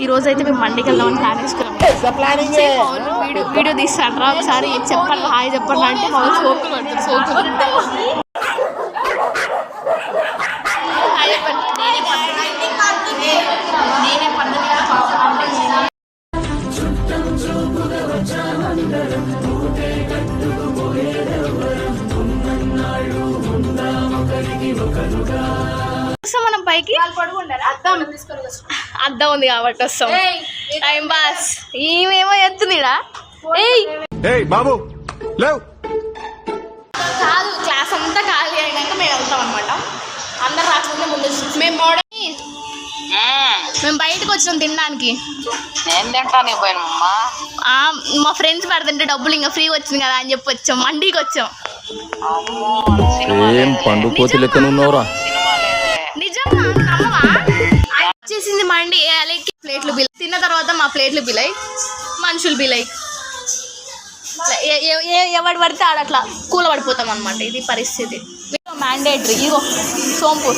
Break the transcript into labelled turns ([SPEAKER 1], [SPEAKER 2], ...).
[SPEAKER 1] ఈ రోజు అయితే మేము మండికి వెళ్దామని ప్లాన్ వేసుకున్నాం. వీడియో తీస్తాను రా ఒకసారి చెప్పండి హాయ్ చెప్పండి అంటే మాకు సోకులు పడుతుంది సోకులు. మనం పైకి అద్దం ఉంది కాబట్టి వస్తాం. టైం పాస్ ఈమెమో ఎత్తుందిడా
[SPEAKER 2] బాబు
[SPEAKER 1] కాదు క్లాస్ అంతా ఖాళీ అయినాక మేము వెళ్తాం అనమాట. అందరు రాకముందే ముందు మేము బయటకు వచ్చినాం తినడానికి. మా ఫ్రెండ్స్ పెడుతుంటే డబ్బులు ఇంకా ఫ్రీ వచ్చింది కదా అని చెప్పి వచ్చాం. మండీకి వచ్చాం. నిజంగా వచ్చేసింది మండి. ప్లేట్లు బిల్ తిన్న తర్వాత మా ప్లేట్లు బిలై మనుషులు బిలై ఎవడు పడితే ఆడట్లా కూల పడిపోతాం అనమాట. ఇది పరిస్థితి. మ్యాండేటరీ. ఇగో సోంపూర్